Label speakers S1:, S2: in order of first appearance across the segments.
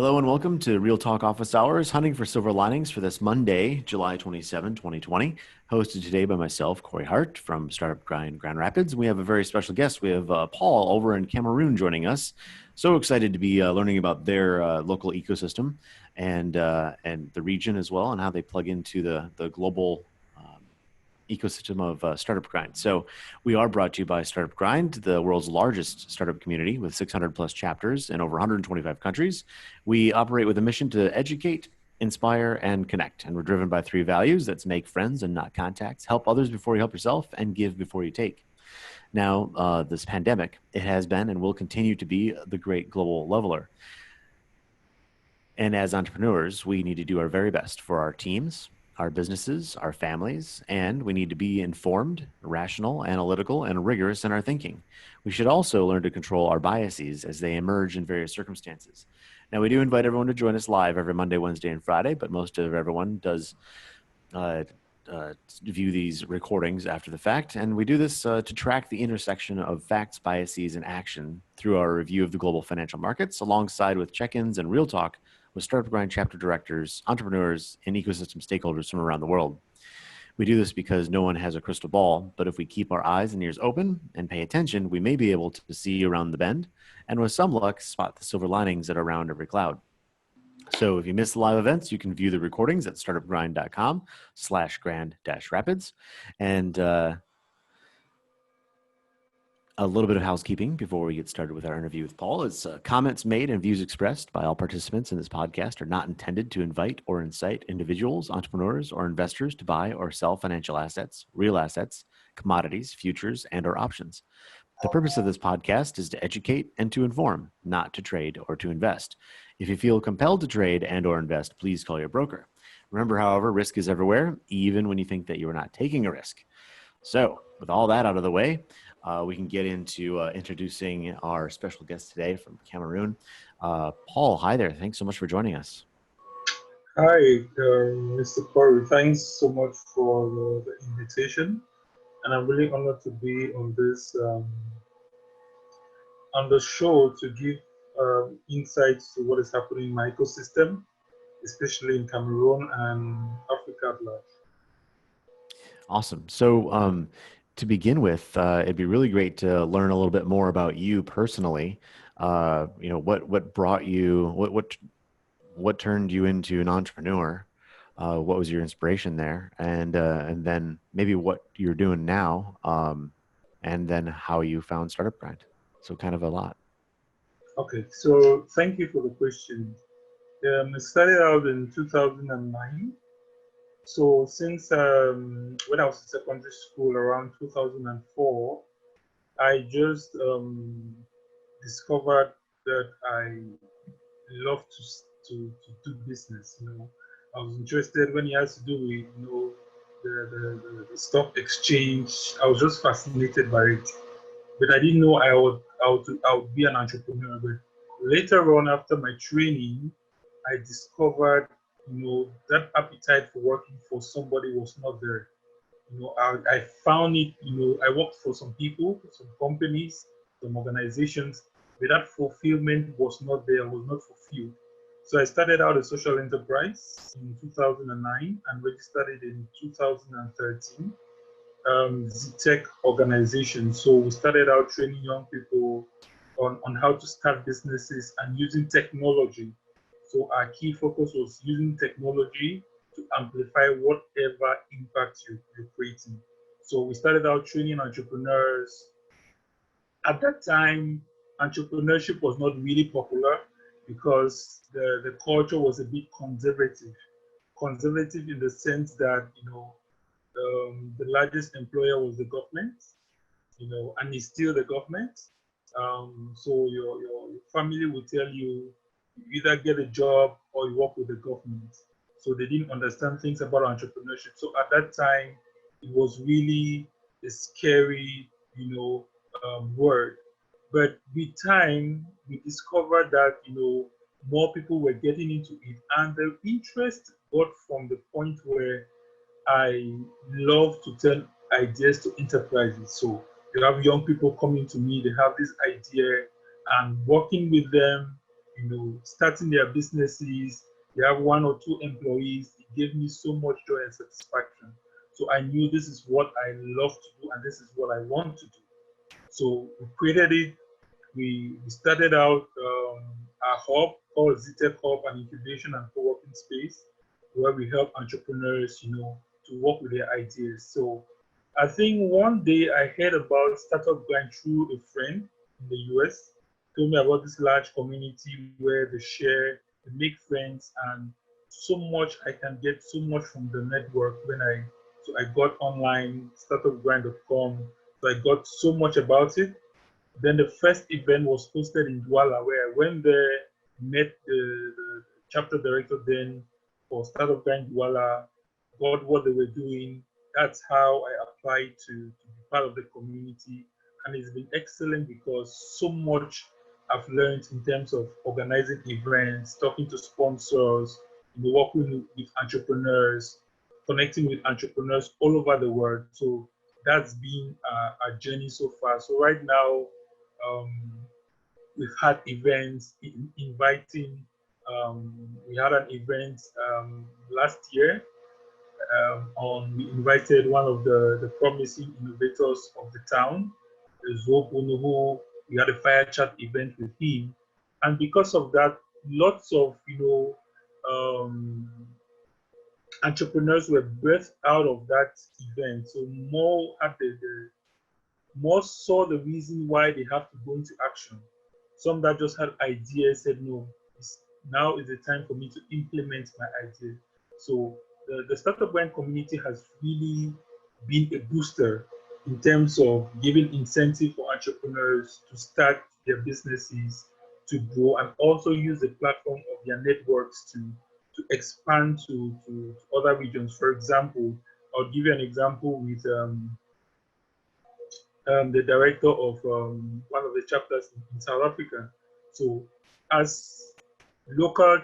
S1: Hello and welcome to Real Talk Office Hours, hunting for silver linings for this Monday, July 27, 2020. Hosted today by myself, Corey Hart from Startup Grind Grand Rapids. We have a very special guest. We have Paul over in Cameroon joining us. So excited to be learning about their local ecosystem and the region as well, and how they plug into the global ecosystem of Startup Grind. So we are brought to you by Startup Grind, the world's largest startup community with 600 plus chapters in over 125 countries. We operate with a mission to educate, inspire, and connect. And we're driven by three values: that's make friends and not contacts, help others before you help yourself, and give before you take. Now, this pandemic, it has been and will continue to be the great global leveler. And as entrepreneurs, we need to do our very best for our teams, our businesses, our families, and we need to be informed, rational, analytical, and rigorous in our thinking. We should also learn to control our biases as they emerge in various circumstances. Now, we do invite everyone to join us live every Monday, Wednesday, and Friday, but most of everyone does view these recordings after the fact. And we do this to track the intersection of facts, biases, and action through our review of the global financial markets, alongside with check-ins and real talk with Startup Grind chapter directors, entrepreneurs, and ecosystem stakeholders from around the world. We do this because no one has a crystal ball, but if we keep our eyes and ears open and pay attention, we may be able to see around the bend, and with some luck, spot the silver linings that are around every cloud. So if you miss the live events, you can view the recordings at startupgrind.com/grand-rapids. And a little bit of housekeeping before we get started with our interview with Paul is comments made and views expressed by all participants in this podcast are not intended to invite or incite individuals, entrepreneurs, or investors to buy or sell financial assets, real assets, commodities, futures, and or options. The purpose of this podcast is to educate and to inform, not to trade or to invest. If you feel compelled to trade and or invest, please call your broker. Remember, however, risk is everywhere, even when you think that you are not taking a risk. So with all that out of the way, we can get into introducing our special guest today from Cameroon. Paul, hi there. Thanks so much for joining us.
S2: Hi, Mr. Corey. Thanks so much for the invitation, and I'm really honored to be on this on the show to give insights to what is happening in my ecosystem, especially in Cameroon and Africa at large.
S1: Awesome. So to begin with, it'd be really great to learn a little bit more about you personally. What brought you, what turned you into an entrepreneur? What was your inspiration there? And then maybe what you're doing now, and then how you found Startup Grind. So kind of a lot.
S2: Okay, so thank you for the question. It started out in 2009. So since when I was in secondary school around 2004, I just discovered that I love to do business. I was interested when it has to do with the stock exchange. I was just fascinated by it, but I didn't know I would be an entrepreneur. But later on, after my training, I discovered that appetite for working for somebody was not there. I found it. I worked for some people, some companies, some organizations, but that fulfillment was not there. I was not fulfilled. So I started out a social enterprise in 2009 and registered it in 2013. Z-Tech organization. So we started out training young people on how to start businesses and using technology. So our key focus was using technology to amplify whatever impact you're creating. So we started out training entrepreneurs. At that time, entrepreneurship was not really popular because the culture was a bit conservative. Conservative in the sense that, the largest employer was the government, and it's still the government. So your family will tell you either get a job or you work with the government. So they didn't understand things about entrepreneurship. So at that time, it was really a scary, word. But with time, we discovered that, more people were getting into it. And the interest got from the point where I love to turn ideas to enterprises. So you have young people coming to me, they have this idea, and working with them, starting their businesses. They have one or two employees. It gave me so much joy and satisfaction. So I knew this is what I love to do and this is what I want to do. So we created it. We started out a hub called ZTech Hub, an incubation and co-working space where we help entrepreneurs, to work with their ideas. So I think one day I heard about Startup Grind through a friend in the US, told me about this large community where they share, they make friends, and so much I can get so much from the network so I got online, startupgrind.com, so I got so much about it. Then the first event was hosted in Douala, where I went there, met the chapter director then for Startup Grind Douala, got what they were doing. That's how I applied to be part of the community. And it's been excellent because so much I've learned in terms of organizing events, talking to sponsors, working with entrepreneurs, connecting with entrepreneurs all over the world. So that's been a journey so far. So right now, um, we've had events inviting. We had an event last year. We invited one of the promising innovators of the town, Zob Unuhu. We had a fire chat event with him, and because of that, lots of entrepreneurs were birthed out of that event. So more had more saw the reason why they have to go into action. Some that just had ideas said, no, now is the time for me to implement my idea. So the Startup Grind community has really been a booster in terms of giving incentive for entrepreneurs to start their businesses, to grow, and also use the platform of their networks to expand to other regions. For example, I'll give you an example with the director of one of the chapters in South Africa. So, as local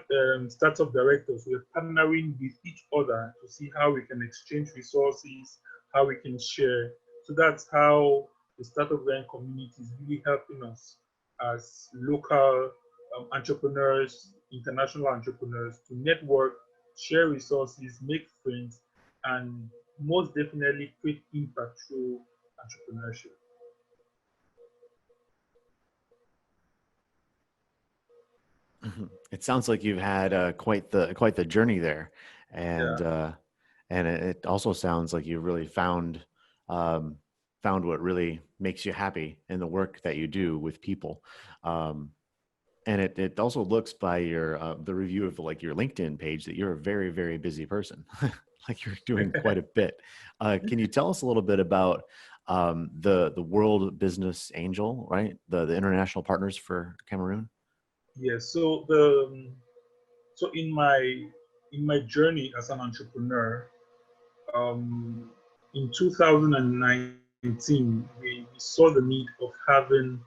S2: startup directors, we're partnering with each other to see how we can exchange resources, how we can share. So that's how the startup grant community is really helping us as local entrepreneurs, international entrepreneurs to network, share resources, make friends, and most definitely create impact through entrepreneurship.
S1: It sounds like you've had quite the journey there, and
S2: Yeah.
S1: it also sounds like you really um, found what really makes you happy in the work that you do with people. Um, and it also looks by your the review of like your LinkedIn page that you're a very busy person. Like you're doing quite a bit. Can you tell us a little bit about the World Business Angel, right? The international partners for Cameroon.
S2: Yes. So in my journey as an entrepreneur, um, in 2019, we saw the need of having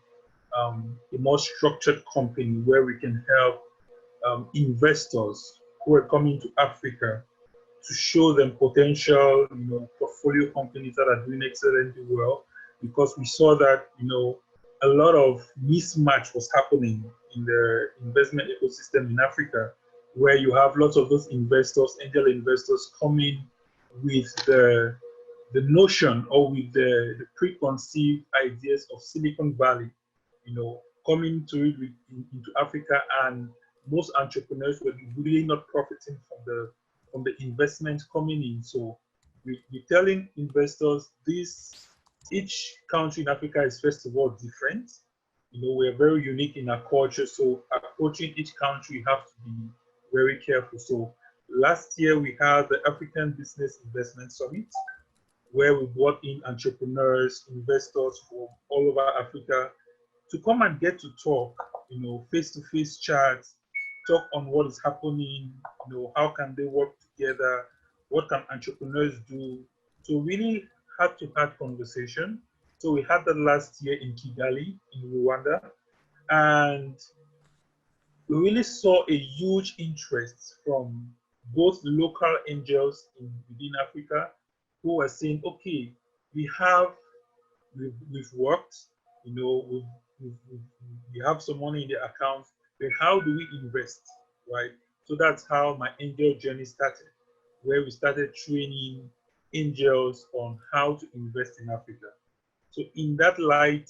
S2: a more structured company where we can help investors who are coming to Africa to show them potential, portfolio companies that are doing excellently well, because we saw that, a lot of mismatch was happening in the investment ecosystem in Africa, where you have lots of those investors, angel investors, coming with the notion or with the preconceived ideas of Silicon Valley, coming to it into Africa, and most entrepreneurs were really not profiting from the investment coming in. So we're telling investors this: each country in Africa is first of all different. We're very unique in our culture. So approaching each country, you have to be very careful. So last year we had the African Business Investment Summit, where we brought in entrepreneurs, investors from all over Africa to come and get to talk, face-to-face chats, talk on what is happening, how can they work together, what can entrepreneurs do. So really heart-to-heart conversation. So we had that last year in Kigali, in Rwanda, and we really saw a huge interest from both local angels within Africa who were saying, okay, we have we've worked, we have some money in the account. but how do we invest, right? So that's how my angel journey started, where we started training angels on how to invest in Africa. So in that light,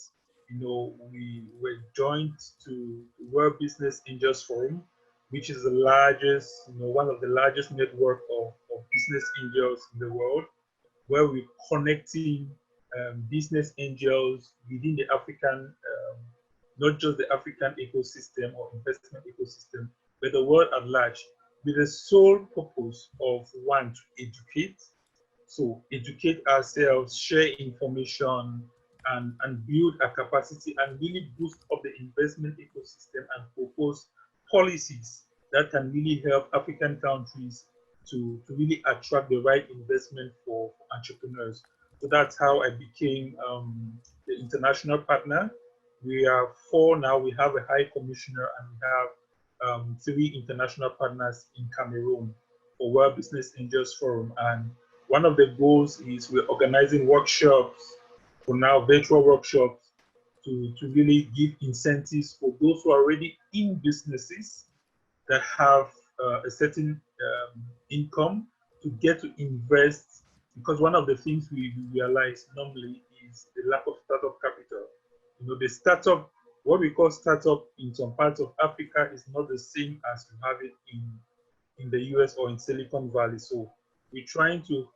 S2: we were joined to the World Business Angels Forum, which is the largest, one of the largest network of business angels in the world, where we're connecting business angels within the African, not just the African ecosystem or investment ecosystem, but the world at large, with the sole purpose of one, to educate. So educate ourselves, share information, and build a capacity and really boost up the investment ecosystem and propose policies that can really help African countries to really attract the right investment for entrepreneurs. So that's how I became the international partner. We are four now. We have a high commissioner and we have three international partners in Cameroon for World Business Angels Forum. And one of the goals is we're organizing workshops for now, virtual workshops, to really give incentives for those who are already in businesses that have a certain income to get to invest. Because one of the things we realize normally is the lack of startup capital. The startup, what we call startup in some parts of Africa, is not the same as you have it in the US or in Silicon Valley. So we're trying to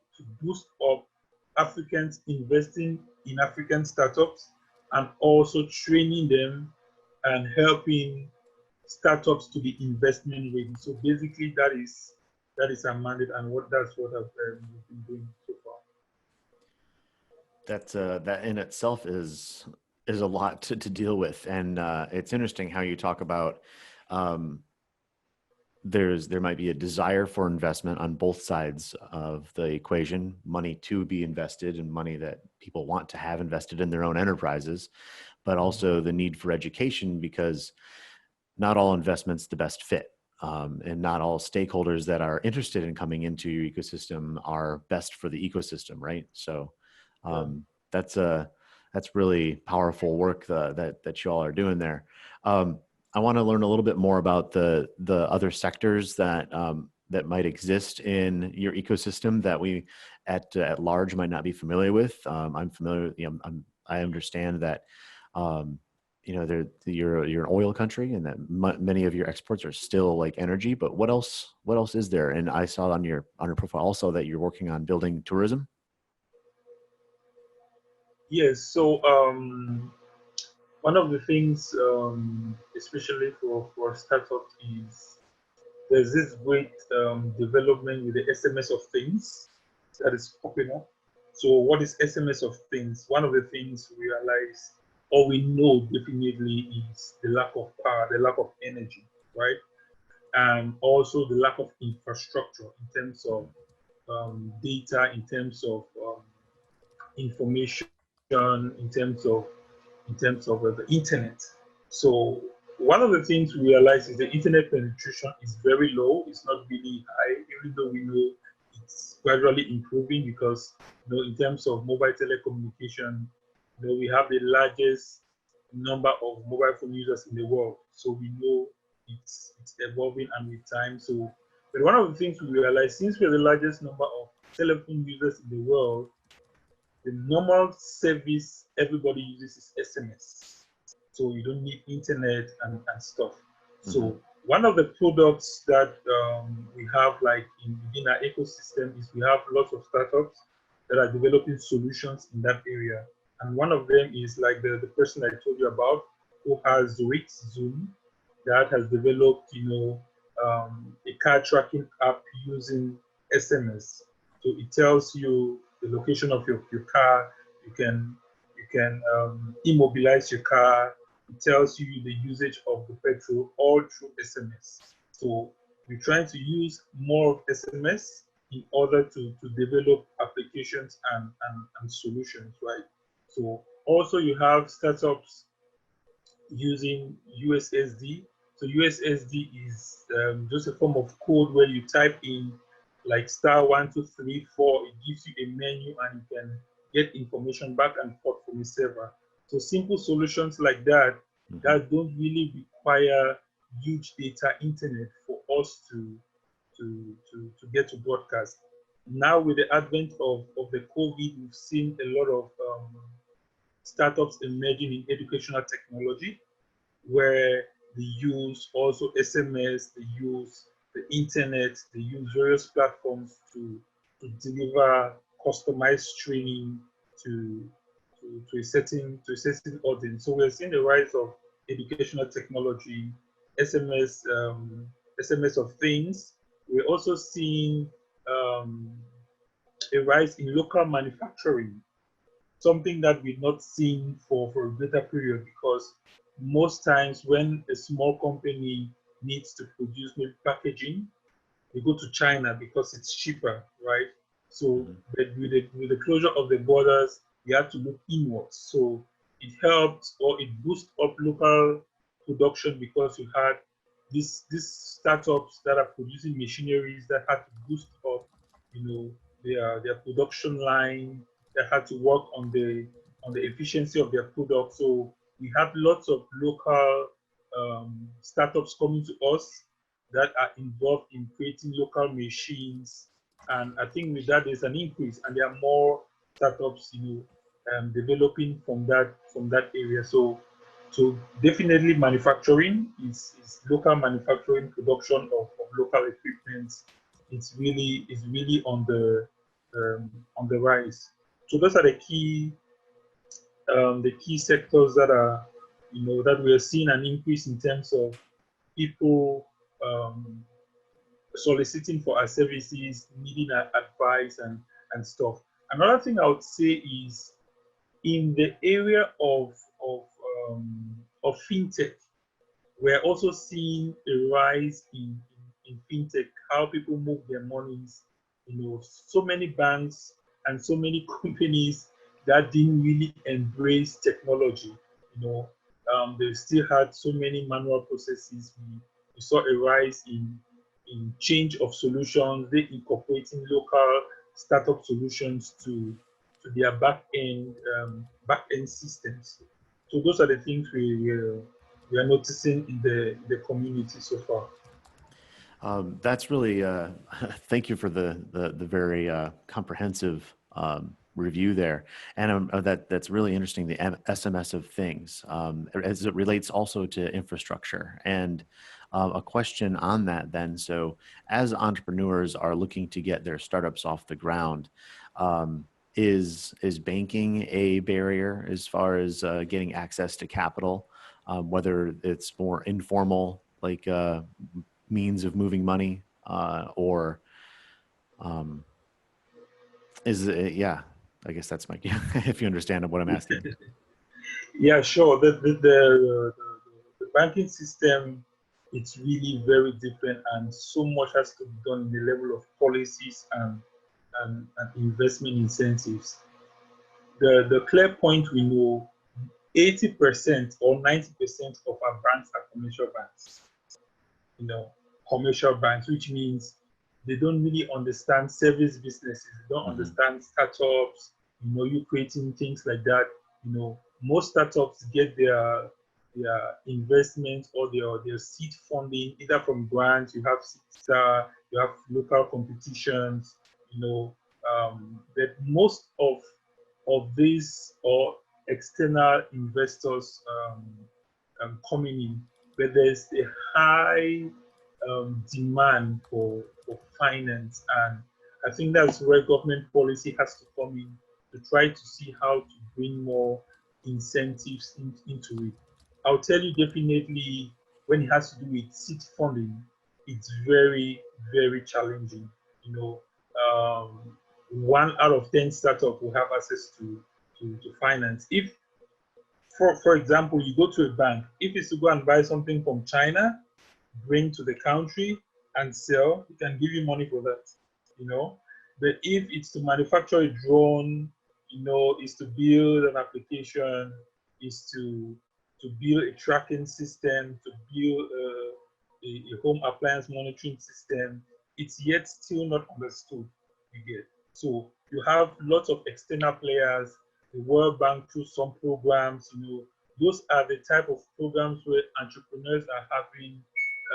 S2: boost up Africans investing in African startups and also training them and helping startups to be investment ready. So basically, that is our mandate, and that's what I've been doing so far.
S1: That in itself is a lot to deal with, and it's interesting how you talk about um, there might be a desire for investment on both sides of the equation, money to be invested and money that people want to have invested in their own enterprises, but also the need for education, because not all investments the best fit. And not all stakeholders that are interested in coming into your ecosystem are best for the ecosystem, right? So that's really powerful work that you all are doing there. I want to learn a little bit more about the other sectors that that might exist in your ecosystem that we at large might not be familiar with. I'm familiar. I understand that you're an oil country, and that many of your exports are still like energy. But what else is there? And I saw on your profile also that you're working on building tourism.
S2: Yes. So one of the things, especially for startups, is there's this great development with the SMS of things that is popping up. So what is SMS of things? One of the things we realize or we know definitely is the lack of power, the lack of energy, right? And also the lack of infrastructure in terms of data, in terms of information, in terms of the internet. So one of the things we realize is the internet penetration is very low. It's not really high, even though we know it's gradually improving because in terms of mobile telecommunication, we have the largest number of mobile phone users in the world. So we know it's evolving and with time. So, but one of the things we realize, since we're the largest number of telephone users in the world, the normal service everybody uses is SMS. So you don't need internet and stuff. So one of the products that we have like within our ecosystem is we have lots of startups that are developing solutions in that area. And one of them is like the person I told you about who has Zoom that has developed, a car tracking app using SMS. So it tells you the location of your car. You can immobilize your car. It tells you the usage of the petrol all through SMS. So we're trying to use more of SMS in order to develop applications and solutions, right? So also you have startups using USSD. So USSD is just a form of code where you type in like *123*4. It gives you a menu and you can get information back and forth from the server. So simple solutions like that that don't really require huge data internet for us to get to broadcast. Now with the advent of the COVID, we've seen a lot of startups emerging in educational technology where they use also SMS, they use the internet, they use various platforms to deliver customized training to, to a certain audience. So we're seeing the rise of educational technology, SMS, SMS of things. We're also seeing um, a rise in local manufacturing, something that we've not seen for a greater period, because most times when a small company needs to produce maybe packaging, they go to China because it's cheaper, right? So
S1: Mhm.
S2: with the closure of the borders, we had to look inwards. So it helped, or it boosted up local production, because you had these startups that are producing machineries that had to boost up, their production line. That had to work on the efficiency of their product. So we have lots of local startups coming to us that are involved in creating local machines. And I think with that, there's an increase, and there are more startups, developing from that area. So definitely, manufacturing is local manufacturing, production of local equipment. It's really on the rise. So those are the key sectors that are, that we are seeing an increase in terms of people um, soliciting for our services, needing our advice and stuff. Another thing I would say is in the area of fintech, we're also seeing a rise in fintech, how people move their monies. So many banks and so many companies that didn't really embrace technology. They still had so many manual processes. We saw a rise in change of solutions, they incorporating local startup solutions to their back end systems. So those are the things we are noticing in the community so far.
S1: That's really thank you for the very comprehensive review there, and that's really interesting. The SMS of things, as it relates also to infrastructure, and a question on that. Then, so as entrepreneurs are looking to get their startups off the ground, is banking a barrier as far as getting access to capital, whether it's more informal, like means of moving money, or um, is it, yeah, I guess that's my, if you understand what I'm asking.
S2: Yeah, sure. The banking system, it's really very different, and so much has to be done in the level of policies and investment incentives. The clear point we know, 80% or 90% of our banks are commercial banks. you know, commercial banks, which means they don't really understand service businesses. They don't
S1: Hmm.
S2: understand startups, you creating things like that. Most startups get their investment or their seed funding either from grants, you have Star, you have local competitions, but most of these or external investors coming in, but there's a high demand for finance. And I think that's where government policy has to come in to try to see how to bring more incentives into it. I'll tell you definitely when it has to do with seed funding, it's very, very challenging. You know, 1 out of 10 startups will have access to finance. If for example, you go to a bank, if it's to go and buy something from China, bring to the country and sell, he can give you money for that, you know. But if it's to manufacture a drone, is to build an application, is to build a tracking system, to build a home appliance monitoring system, it's yet still not understood. You get. So you have lots of external players, the World Bank through some programs, those are the type of programs where entrepreneurs are having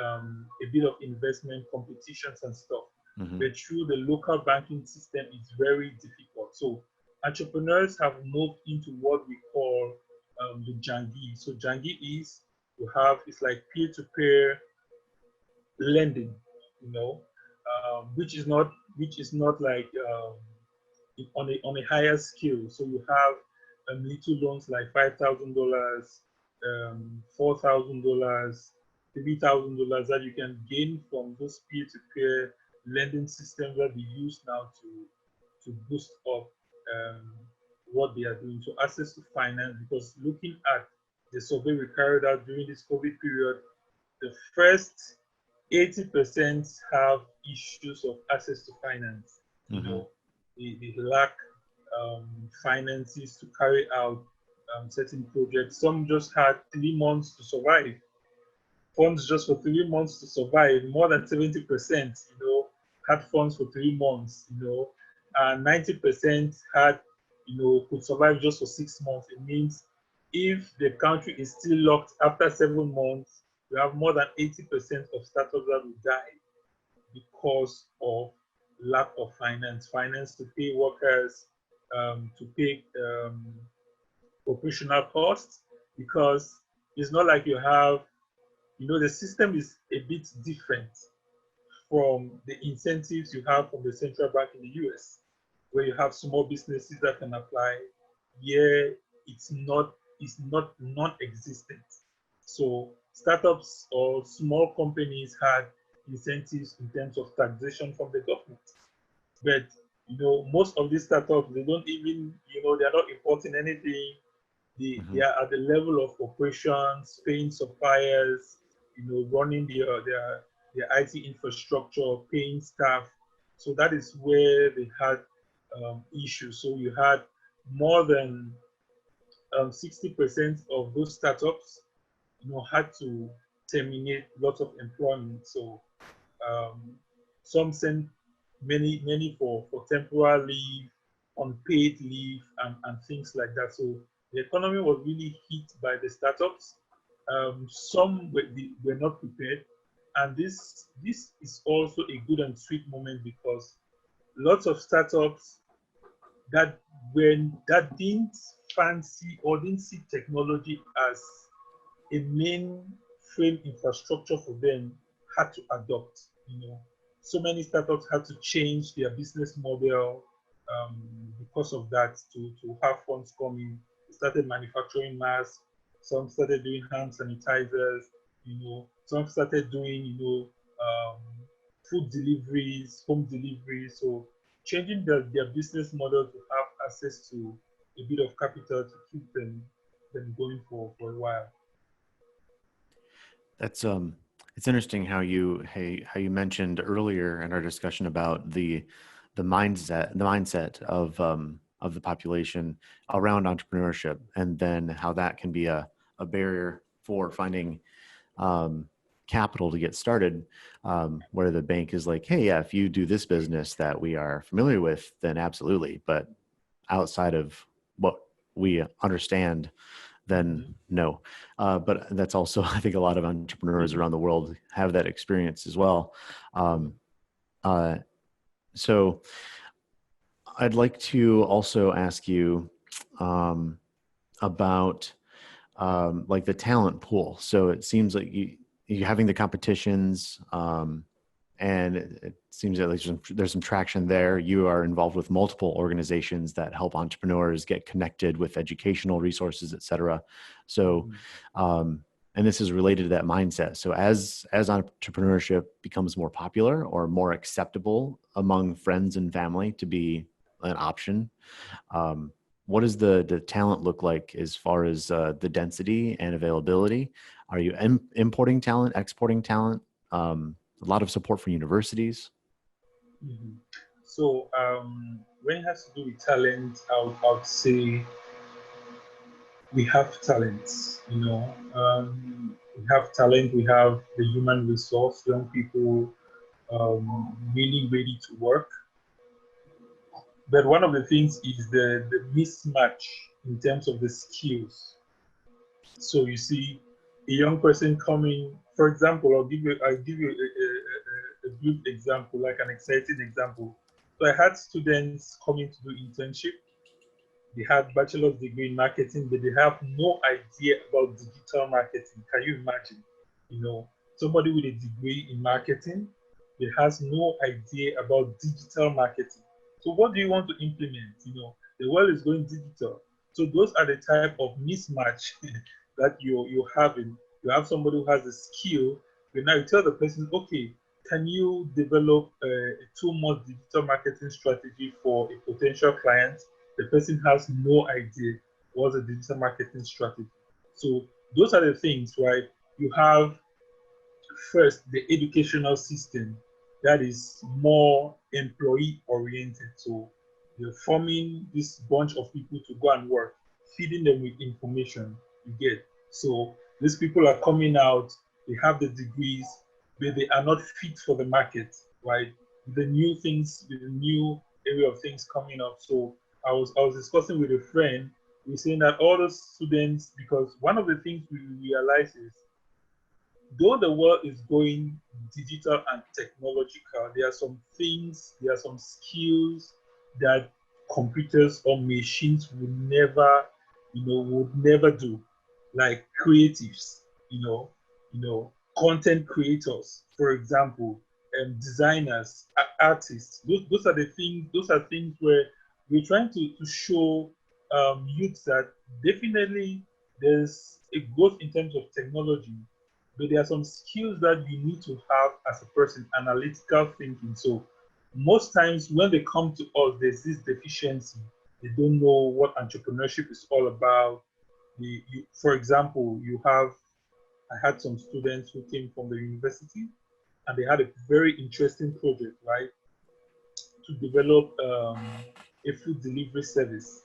S2: a bit of investment competitions and stuff.
S1: Mm-hmm.
S2: But through the local banking system, it's very difficult. So entrepreneurs have moved into what we call the Jangi. So Jangi is it's like peer-to-peer lending, you know, which is not like on a higher scale. So you have little loans like $5,000, $4,000, $3,000 that you can gain from those peer-to-peer lending systems that we use now to boost up um, what they are doing. So access to finance, because looking at the survey we carried out during this COVID period, the first 80% have issues of access to finance. You
S1: Mm-hmm.
S2: know, they lack finances to carry out certain projects. Some just had 3 months to survive. Funds just for 3 months to survive. More than 70%, had funds for 3 months. And 90% had, could survive just for 6 months. It means if the country is still locked after 7 months, we have more than 80% of startups that will die because of lack of finance to pay workers, to pay operational costs, because it's not like you have, the system is a bit different from the incentives you have from the central bank in the US, where you have small businesses that can apply. Yeah, it's not non-existent. So startups or small companies had incentives in terms of taxation from the government. But most of these startups, they don't even, they're not importing anything. They
S1: Mm-hmm.
S2: are at the level of operations, paying suppliers, running their IT infrastructure, paying staff. So that is where they had issues. So you had more than 60% of those startups, had to terminate lots of employment. So um, some sent many for temporary leave, unpaid leave, and things like that. So the economy was really hit by the startups. Some were not prepared, and this is also a good and sweet moment, because lots of startups that didn't fancy or didn't see technology as a mainframe infrastructure for them had to adopt. So many startups had to change their business model because of that, to have funds coming. They started manufacturing masks. Some started doing hand sanitizers. Some started doing food deliveries, home deliveries. So changing their business model to have access to a bit of capital to keep them going for a while.
S1: That's it's interesting how you mentioned earlier in our discussion about the mindset of the population around entrepreneurship, and then how that can be a barrier for finding capital to get started, where the bank is like, hey, yeah, if you do this business that we are familiar with, then absolutely, but outside of what we understand, then
S2: Mhm.
S1: no. But that's also, I think, a lot of entrepreneurs around the world have that experience as well. Um, uh, so I'd like to also ask you um, about like the talent pool. So it seems like you having the competitions, and it seems that there's some traction there. You are involved with multiple organizations that help entrepreneurs get connected with educational resources, et cetera. So,
S2: Mhm.
S1: and this is related to that mindset. So as entrepreneurship becomes more popular or more acceptable among friends and family to be an option, um, what does the talent look like as far as the density and availability? Are you importing talent, exporting talent? A lot of support for universities.
S2: Mhm. So when it has to do with talent, I would say we have talents. We have talent. We have the human resource, young people really ready to work. But one of the things is the mismatch in terms of the skills. So you see, a young person coming, for example, I'll give you a brief example, like an exciting example. So I had students coming to do internship. They have bachelor's degree in marketing, but they have no idea about digital marketing. Can you imagine? You know, somebody with a degree in marketing that has no idea about digital marketing. So what do you want to implement? You know, the world is going digital. So those are the type of mismatch that you're having. You have somebody who has a skill, but now you tell the person, okay, can you develop a 2 month digital marketing strategy for a potential client? The person has no idea what's a digital marketing strategy. So those are the things, right? You have first the educational system that is more employee oriented. So you're forming this bunch of people to go and work, feeding them with information you get. So these people are coming out, they have the degrees, but they are not fit for the market, right? The new things, the new area of things coming up. So I was discussing with a friend, we're saying that all those students, because one of the things we realize is though the world is going digital and technological, there are some things, there are some skills that computers or machines would never do, like creatives, content creators, for example, designers, artists. Those are the things. Those are things where we're trying to show youth that definitely there's a growth in terms of technology, but there are some skills that you need to have as a person, analytical thinking. So most times when they come to us, there's this deficiency. They don't know what entrepreneurship is all about. For example, I had some students who came from the university and they had a very interesting project, right, to develop a food delivery service.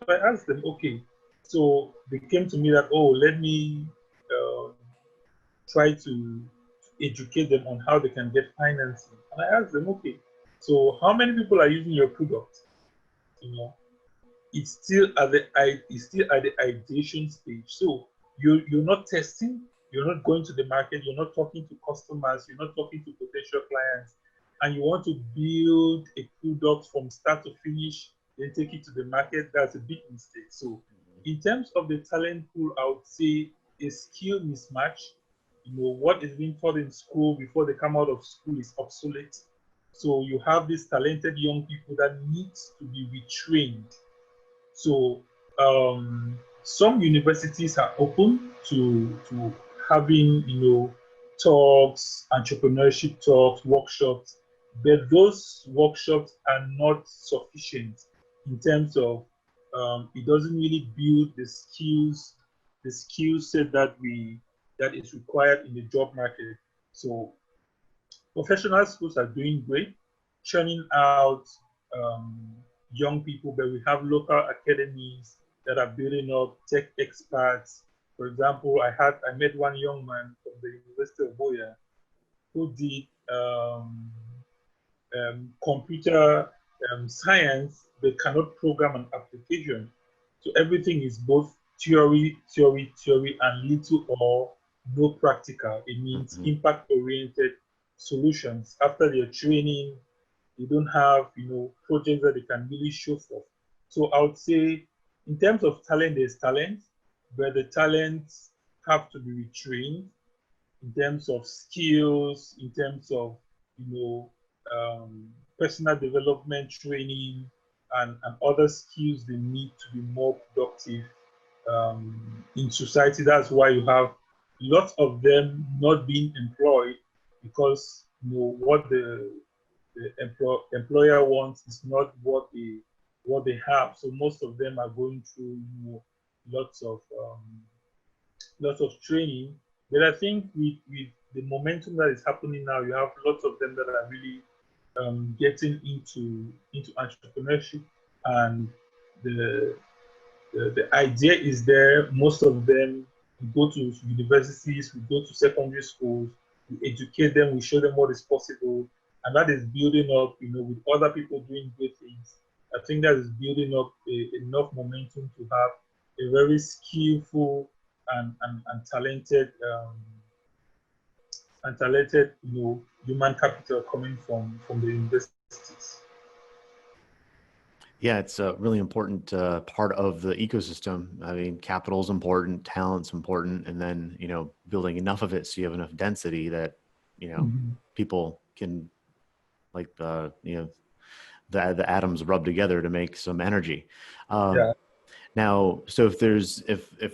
S2: So I asked them, okay, so they came to me that, oh, let me um, try to educate them on how they can get financing. And I asked them, okay, so how many people are using your product? You know, it's still at the ideation stage. So you're not testing, you're not going to the market, you're not talking to customers, you're not talking to potential clients, and you want to build a product from start to finish, then take it to the market. That's a big mistake. So in terms of the talent pool, I would say a skill mismatch. What is being taught in school before they come out of school is obsolete. So you have these talented young people that need to be retrained. So some universities are open to having talks, entrepreneurship talks, workshops, but those workshops are not sufficient in terms of it doesn't really build the skill set that is required in the job market. So professional schools are doing great, churning out um, young people, but we have local academies that are building up tech experts. For example, I met one young man from the University of Boya who did computer science, they cannot program an application. So everything is both theory, and little or no practical. It means
S1: Mhm.
S2: impact-oriented solutions. After their training, they don't have projects that they can really show for. So I would say, in terms of talent, there's talent, but the talents have to be retrained in terms of skills, in terms of you know um, personal development training, and other skills they need to be more productive in society. That's why you have lots of them not being employed because what the employer wants is not what they have. So most of them are going through lots of training. But I think with the momentum that is happening now, you have lots of them that are really getting into entrepreneurship, and the, the idea is there. Most of them, we go to universities, we go to secondary schools, we educate them, we show them what is possible, and that is building up. With other people doing great things, I think that is building up enough momentum to have a very skillful and talented human capital coming from the universities.
S1: Yeah, it's a really important part of the ecosystem. I mean, capital is important, talent's important, and then, building enough of it so you have enough density that,
S2: Mm-hmm.
S1: people can, like, the atoms rub together to make some energy. Um,
S2: Yeah.
S1: Now, so if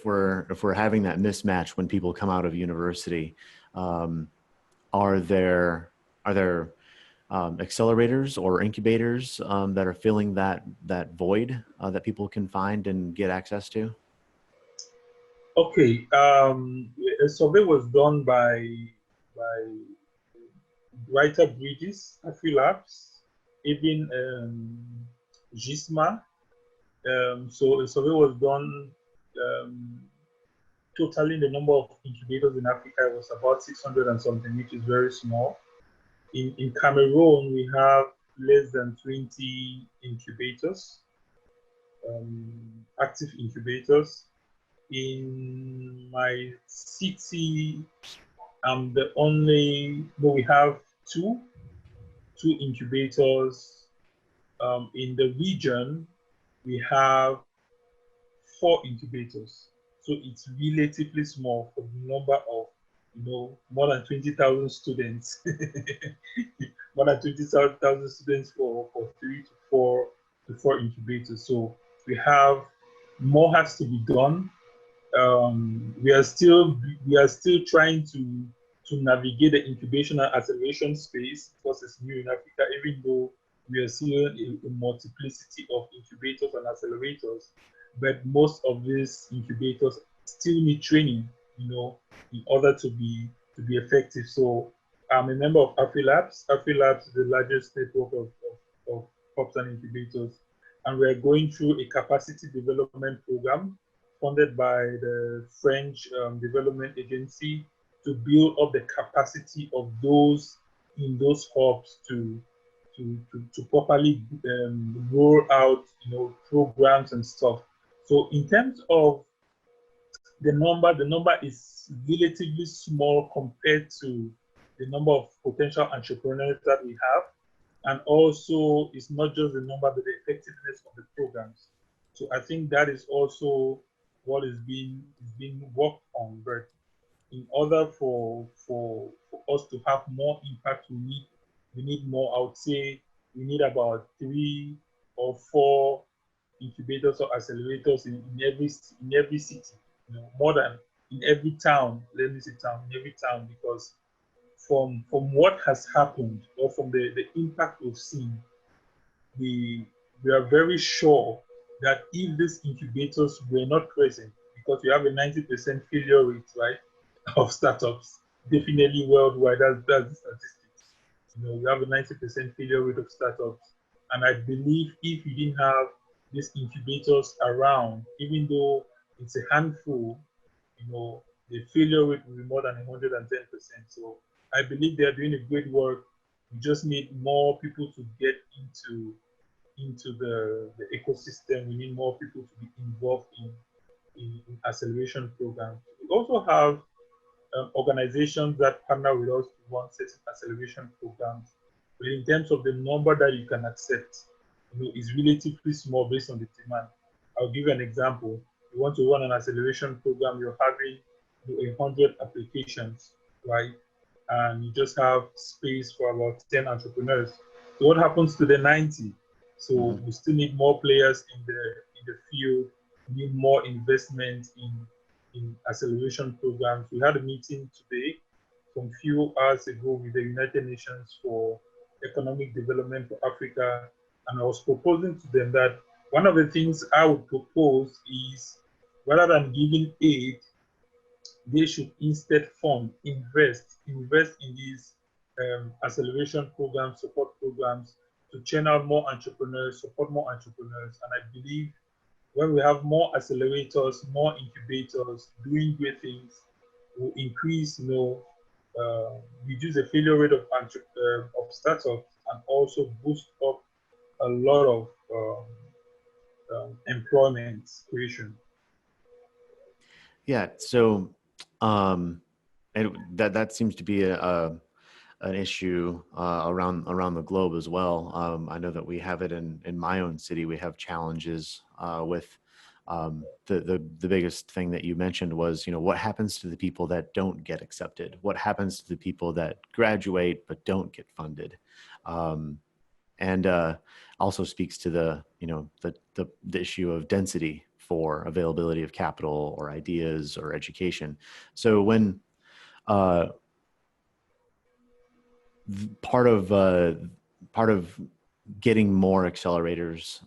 S1: we're having that mismatch when people come out of university, um, are there accelerators or incubators that are filling that void that people can find and get access to?
S2: Okay. A survey was done by Writer Bridges, Labs, even GISMA. So a survey was done. Um, Totaling the number of incubators in Africa was about 600 and something, which is very small. In Cameroon, we have less than 20 incubators, active incubators. In my city, the only, no, we have two incubators. In the region, we have 4 incubators. So it's relatively small for the number of, more than 20,000 students. More than 20,000 students for 3 to 4 incubators. So we have more has to be done. We are still trying to navigate the incubation and acceleration space because it's new in Africa, even though we are seeing a multiplicity of incubators and accelerators. But most of these incubators still need training, in order to be effective. So I'm a member of AfriLabs. AfriLabs is the largest network of hubs and incubators. And we're going through a capacity development program funded by the French Development Agency to build up the capacity of those in those hubs to properly roll out, programs and stuff. So in terms of the number is relatively small compared to the number of potential entrepreneurs that we have. And also, it's not just the number, but the effectiveness of the programs. So I think that is also what is being worked on. But in order for us to have more impact, we need more. I would say we need about 3 or 4 incubators or accelerators in every city. More than in every town. Let me say town, in every town, because from what has happened or from the impact we've seen, we are very sure that if these incubators were not present, because we have a 90% failure rate, right, of startups, definitely worldwide, that's the statistics. We have a 90% failure rate of startups. And I believe if you didn't have these incubators around, even though it's a handful, the failure rate will be more than 110%. So I believe they are doing a great work. We just need more people to get into the ecosystem. We need more people to be involved in acceleration programs. We also have organizations that partner with us to run certain acceleration programs. But in terms of the number that you can accept, is relatively small based on the demand. I'll give you an example. You want to run an acceleration program, you're having 100 applications, right? And you just have space for about 10 entrepreneurs. So what happens to the 90? So
S1: Mhm.
S2: we still need more players in the field. We need more investment in acceleration programs. We had a meeting today from a few hours ago with the United Nations for Economic Development for Africa, and I was proposing to them that one of the things I would propose is, rather than giving aid, they should instead invest in these acceleration programs, support programs to channel more entrepreneurs, support more entrepreneurs. And I believe when we have more accelerators, more incubators doing great things, will increase, reduce the failure rate of startups, and also boost up a lot of employment creation.
S1: Yeah. So, um, and that seems to be an issue around the globe as well. I know that we have it in my own city. We have challenges with the biggest thing that you mentioned was, what happens to the people that don't get accepted? What happens to the people that graduate but don't get funded? Um, and also speaks to the issue of density for availability of capital or ideas or education. So when uh, part of getting more accelerators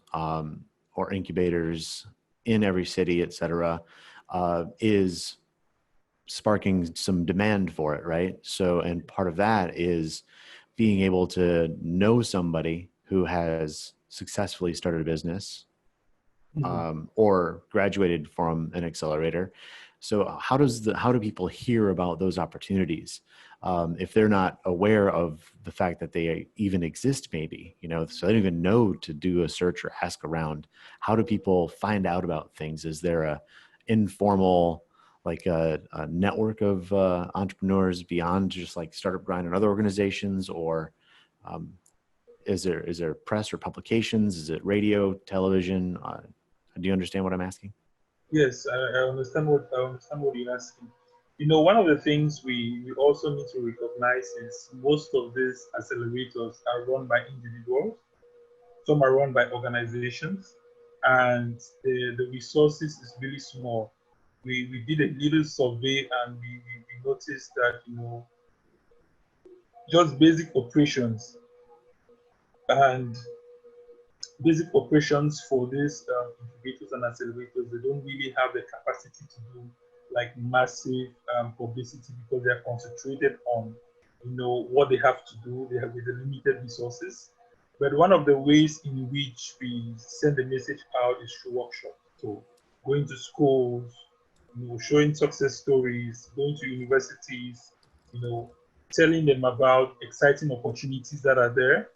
S1: or incubators in every city, et cetera, is sparking some demand for it, right? So, and part of that is being able to know somebody who has successfully started a business
S2: Mhm.
S1: or graduated from an accelerator. So how do people hear about those opportunities if they're not aware of the fact that they even exist? Maybe so they don't even know to do a search or ask around. How do people find out about things? Is there a informal like a network of entrepreneurs beyond just like Startup Grind and other organizations, or um, is there press or publications? Is it radio, television? Do you understand what I'm asking?
S2: Yes, I understand what you're asking. You know, one of the things we also need to recognize is most of these accelerators are run by individuals. Some are run by organizations, and the resources is really small. We did a little survey, and we noticed that, just and basic operations for these incubators and accelerators, they don't really have the capacity to do like massive publicity because they are concentrated on, what they have to do. They have with the limited resources. But one of the ways in which we send the message out is through workshops. So going to schools, showing success stories, going to universities, you know, telling them about exciting opportunities that are there.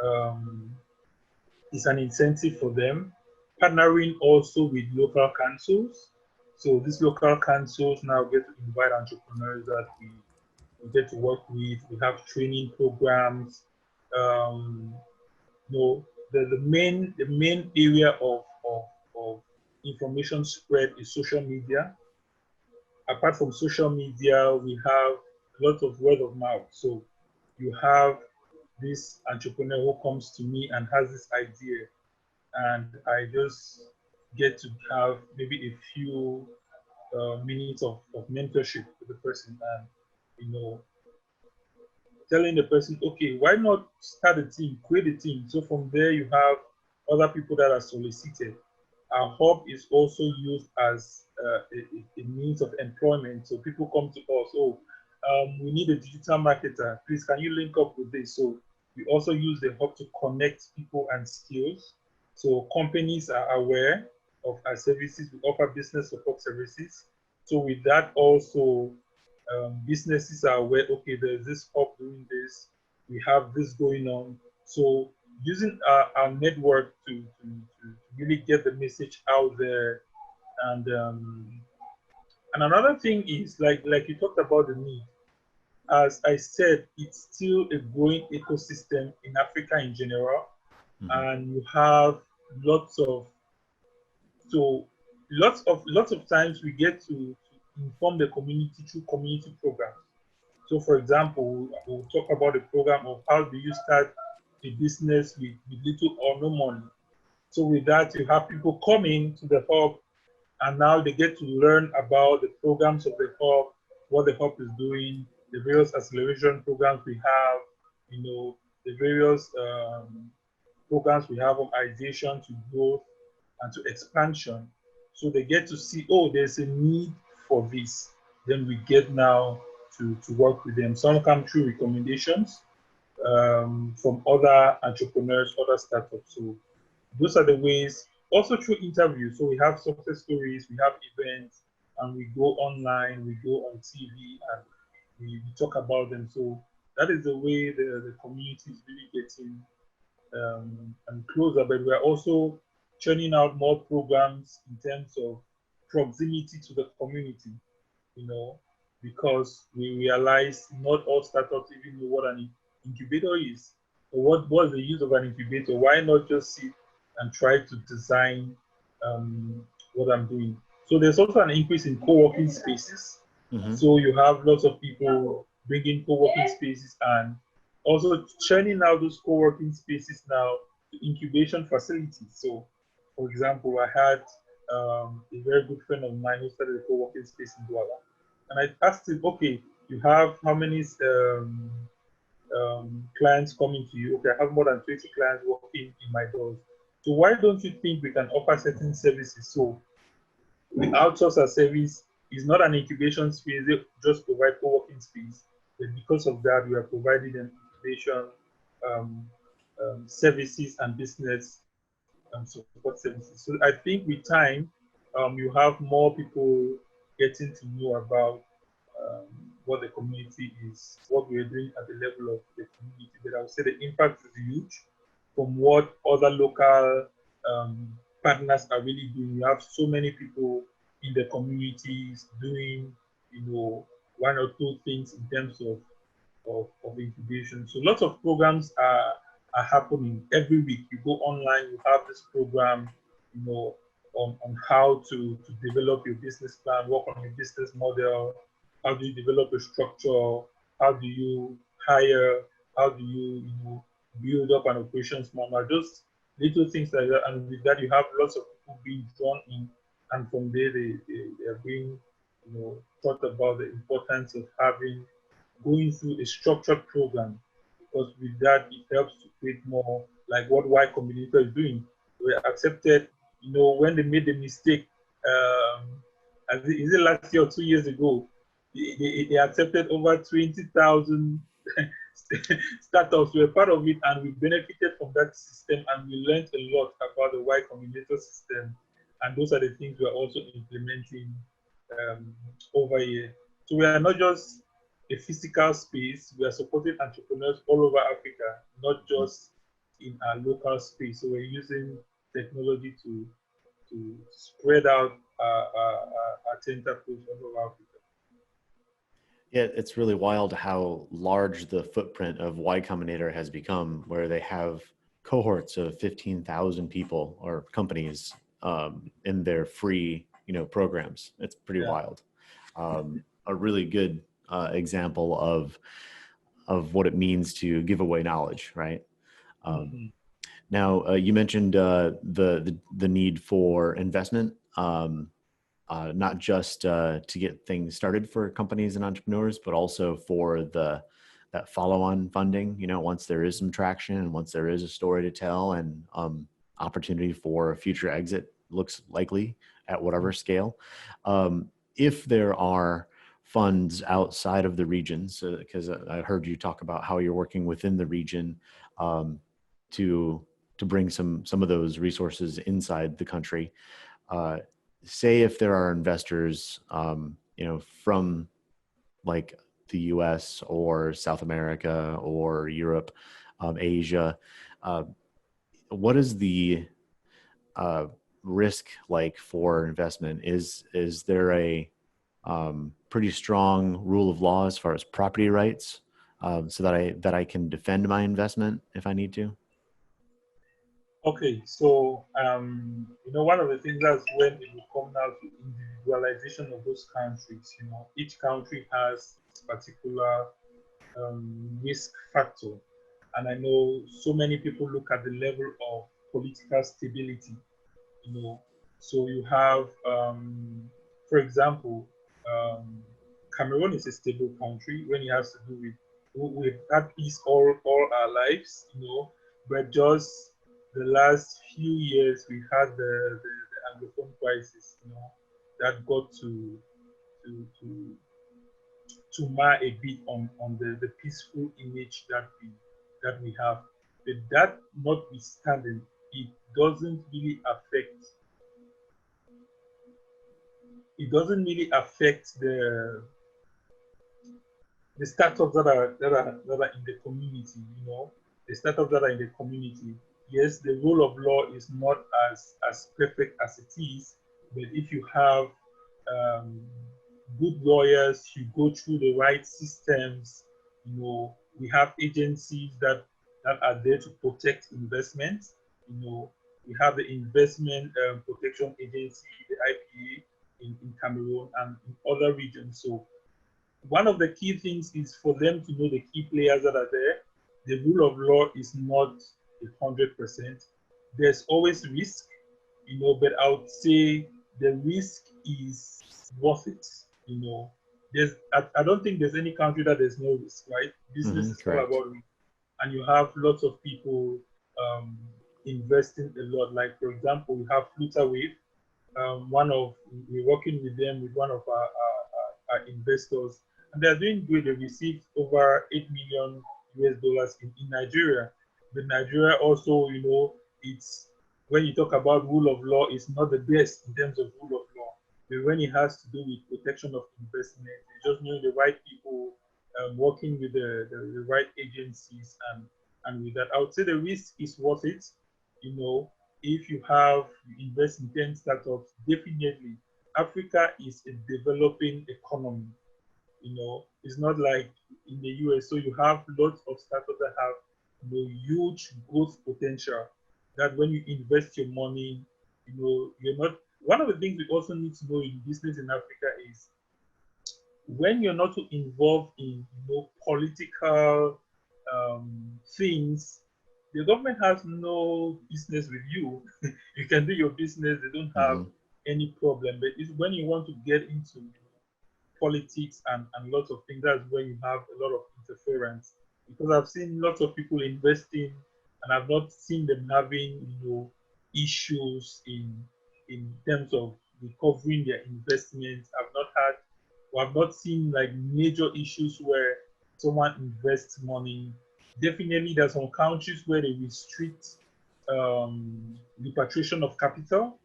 S2: Um, is an incentive for them. Partnering also with local councils. So these local councils now get to invite entrepreneurs that we get to work with. We have training programs. Um, the main area of information spread is social media. Apart from social media, we have a lot of word of mouth. So you have this entrepreneur who comes to me and has this idea, and I just get to have maybe a few minutes of mentorship with the person, and you know telling the person, okay, why not start a team, create a team. So from there you have other people that are solicited. Our hub is also used as a means of employment. So people come to us, oh, we need a digital marketer. Please, can you link up with this? So we also use the hub to connect people and skills. So companies are aware of our services. We offer business support services. So with that also, businesses are aware, okay, there's this hub doing this, we have this going on. So using our network to really get the message out there. And another thing is, like you talked about the need. As I said, it's still a growing ecosystem in Africa in general,
S1: Mm-hmm.
S2: and you have lots of so lots of times we get to inform the community through community programs. So, for example, we'll talk about a program of how do you start a business with little or no money. So, with that, you have people coming to the hub, and now they get to learn about the programs of the hub, what the hub is doing, the various acceleration programs we have, the various programs we have from ideation to growth and to expansion. So they get to see, oh, there's a need for this. Then we get now to work with them. Some come through recommendations from other entrepreneurs, other startups. So those are the ways. Also through interviews. So we have success stories, we have events, and we go online, we go on TV, and we talk about them. So that is the way the community is really getting and closer. But we're also churning out more programs in terms of proximity to the community, because we realize not all startups even know what an incubator is. So what is the use of an incubator? Why not just sit and try to design what I'm doing? So there's also an increase in co-working spaces.
S1: Mm-hmm.
S2: So you have lots of people bringing co-working spaces and also churning out those co-working spaces now to incubation facilities. So, for example, I had a very good friend of mine who started a co-working space in Douala. And I asked him, okay, you have how many clients coming to you? Okay, I have more than 20 clients walking in my doors. So why don't you think we can offer certain services? So we outsource our service. It's not an incubation space, they just provide co-working space. But because of that, we are providing an incubation um, services and business support services. So I think with time, you have more people getting to know about um, what the community is, what we're doing at the level of the community. But I would say the impact is huge from what other local partners are really doing. You have so many people in the communities doing, one or two things in terms of incubation. So lots of programs are happening every week. You go online, you have this program, on how to develop your business plan, work on your business model, how do you develop a structure, how do you hire, how do you build up an operations manual, just little things like that. And with that, you have lots of people being drawn in, and from there they are being thought about the importance of going through a structured program, because with that it helps to create more like what Y Combinator is doing. We accepted, when they made the mistake, is it last year or 2 years ago, they accepted over 20,000 startups were part of it, and we benefited from that system, and we learned a lot about the Y Combinator system, and those are the things we're also implementing over here. So we are not just a physical space, we are supporting entrepreneurs all over Africa, not just in our local space. So we're using technology to spread out our tentacles all over Africa.
S1: Yeah, it's really wild how large the footprint of Y Combinator has become, where they have cohorts of 15,000 people or companies in their free, programs. It's pretty
S2: Yeah.
S1: wild. A really good example of what it means to give away knowledge, right?
S2: Mm-hmm.
S1: Now, you mentioned the need for investment. Not just to get things started for companies and entrepreneurs, but also for that follow-on funding. Once there is some traction and once there is a story to tell and opportunity for a future exit looks likely at whatever scale. If there are funds outside of the regions, because I heard you talk about how you're working within the region to bring some of those resources inside the country. Say if there are investors, from like the U.S. or South America or Europe, Asia, what is the risk like for investment? Is there a pretty strong rule of law as far as property rights, so that I can defend my investment if I need to?
S2: Okay, so one of the things that's when it will come down to individualization of those countries. Each country has its particular risk factor, and I know so many people look at the level of political stability. So you have, for example, Cameroon is a stable country when it has to do with we've had peace all our lives, but just the last few years we had the Anglophone crisis, that got to to to mar a bit on the peaceful image that we have. But that notwithstanding, it doesn't really affect the startups that are in the community. The startups that are in the community. Yes, the rule of law is not as perfect as it is, But if you have um, good lawyers, you go through the right systems, we have agencies that are there to protect investments. We have the Investment Protection Agency, the IPA in Cameroon and in other regions. So one of the key things is for them to know the key players that are there. The rule of law is not 100%. There's always risk, but I would say the risk is worth it. I don't think there's any country that there's no risk, right? Business is all
S1: Correct.
S2: about risk, and you have lots of people um, investing a lot. Like for example, we have Flutterwave. We're working with them with one of our investors, and they're doing good. They received over 8 million US dollars in Nigeria. But Nigeria also, it's when you talk about rule of law, it's not the best in terms of rule of law. But when it has to do with protection of investment, it's just knowing the right people, working with the right agencies, and with that, I would say the risk is worth it. You know, if you invest in 10 startups, definitely Africa is a developing economy. It's not like in the US. So you have lots of startups that have huge growth potential. That when you invest your money, you're not. One of the things we also need to know in business in Africa is when you're not too involved in political things, the government has no business with you. You can do your business; they don't have
S1: Hmm.
S2: any problem. But it's when you want to get into politics and lots of things, that's where you have a lot of interference. Because I've seen lots of people investing and I've not seen them having, issues in terms of recovering their investments. I've not seen like major issues where someone invests money. Definitely there's some countries where they restrict repatriation of capital.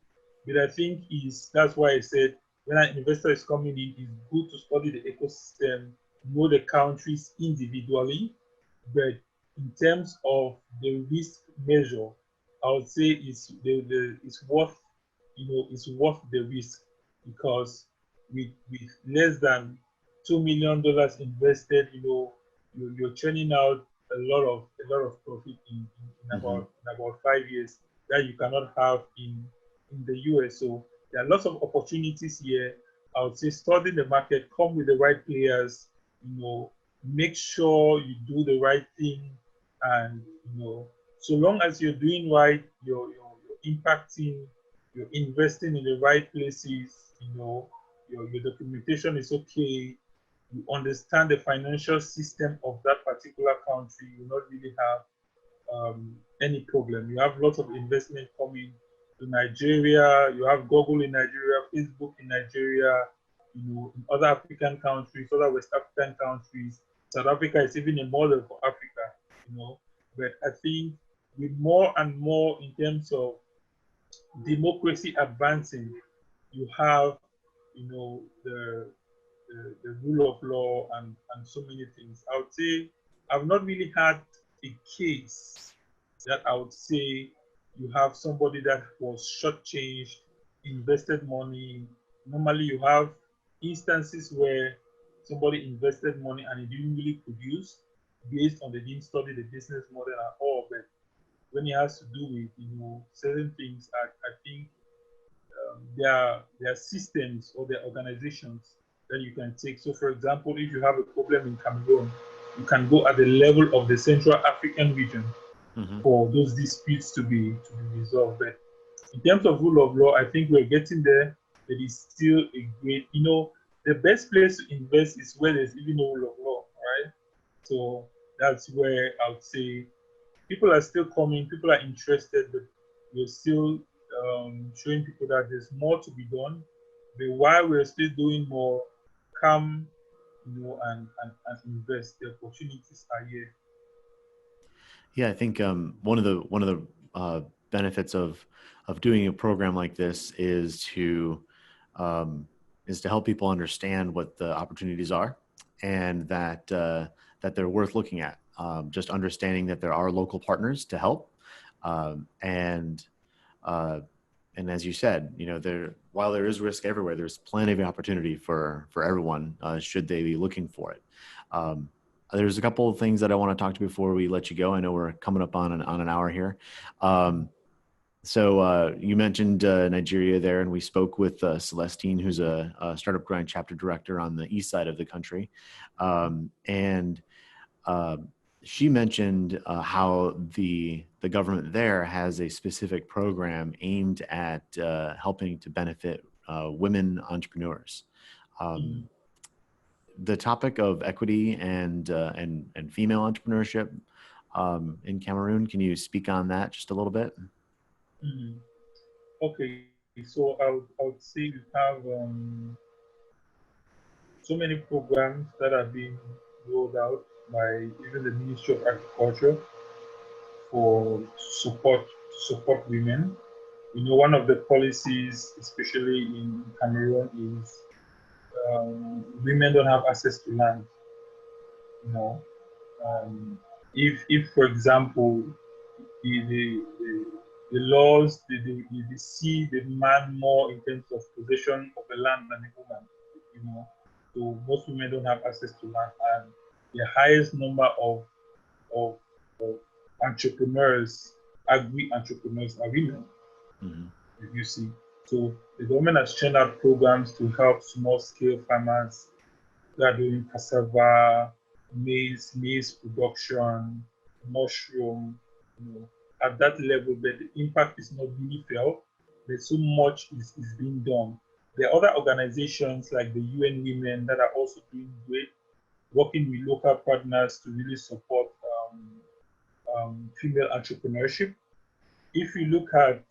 S2: But I think is that's why I said when an investor is coming in, it's good to study the ecosystem, know the countries individually, but in terms of the risk measure, I would say it's worth it's worth the risk because with less than $2 million invested, you're churning out a lot of profit
S1: Hmm.
S2: in about 5 years that you cannot have in the US. So there are lots of opportunities here. I would say study the market, come with the right players, make sure you do the right thing, and so long as you're doing right, you're impacting, you're investing in the right places, your documentation is okay, you understand the financial system of that particular country, you not really have any problem. You have lots of investment coming to Nigeria. You have Google in Nigeria, Facebook in Nigeria, in other African countries, other West African countries. South Africa is even a model for Africa, But I think with more and more in terms of democracy advancing, you have, the rule of law and so many things. I would say I've not really had a case that I would say you have somebody that was shortchanged, invested money. Normally, you have instances where somebody invested money and it didn't really produce based on they didn't study the business model at all. But when it has to do with certain things, I think there are systems or there are organizations that you can take. So, for example, if you have a problem in Cameroon, you can go at the level of the Central African region
S1: Hmm.
S2: for those disputes to be resolved. But in terms of rule of law, I think we're getting there. There is still a great, the best place to invest is where there's even no rule of law, right? So that's where I would say people are still coming, people are interested, but we're still showing people that there's more to be done. But while we're still doing more, come, and invest. The opportunities are here.
S1: Yeah, I think one of the benefits of doing a program like this um, is to help people understand what the opportunities are, and that they're worth looking at. Just understanding that there are local partners to help, um, and uh, and as you said, while there is risk everywhere, there's plenty of opportunity for everyone should they be looking for it. There's a couple of things that I want to talk to before we let you go. I know we're coming up on an hour here. So you mentioned Nigeria there, and we spoke with Celestine, who's a Startup Grind chapter director on the east side of the country. And she mentioned how the government there has a specific program aimed at helping to benefit women entrepreneurs. The topic of equity and female entrepreneurship in Cameroon, can you speak on that just a little bit?
S2: Okay, so I would say we have so many programs that are being rolled out by even the Ministry of Agriculture for support women. You know, one of the policies, especially in Cameroon, is women don't have access to land. You know, if for example, the laws they see the man more in terms of possession of the land than the woman. You know, so most women don't have access to land, and the highest number of, of entrepreneurs, agri entrepreneurs, are women. If you see, so the government has turned out programs to help small scale farmers that are doing cassava, maize production, mushroom, you know, at that level, but the impact is not really felt. There's so much is being done. There are other organizations like the UN Women that are also doing great, working with local partners to really support female entrepreneurship. If you look at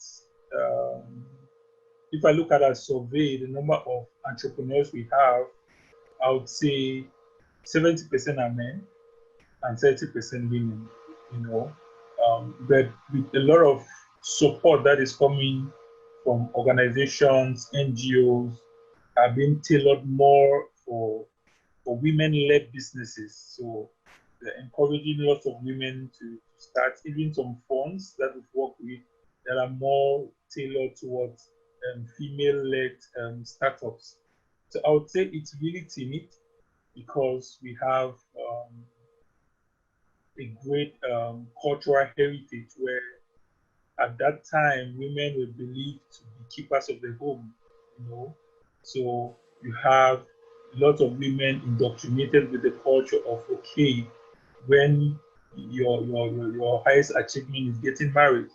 S2: if I look at a survey, the number of entrepreneurs we have, I would say 70% are men and 30% women, you know. But with a lot of support that is coming from organizations, NGOs, are being tailored more for women-led businesses. So they're encouraging lots of women to start, even some funds that we've worked with that are more tailored towards female-led startups. So I would say it's really timid because we have a great cultural heritage where at that time women were believed to be keepers of the home, you know. So you have lots of women indoctrinated with the culture of okay, when your highest achievement is getting married.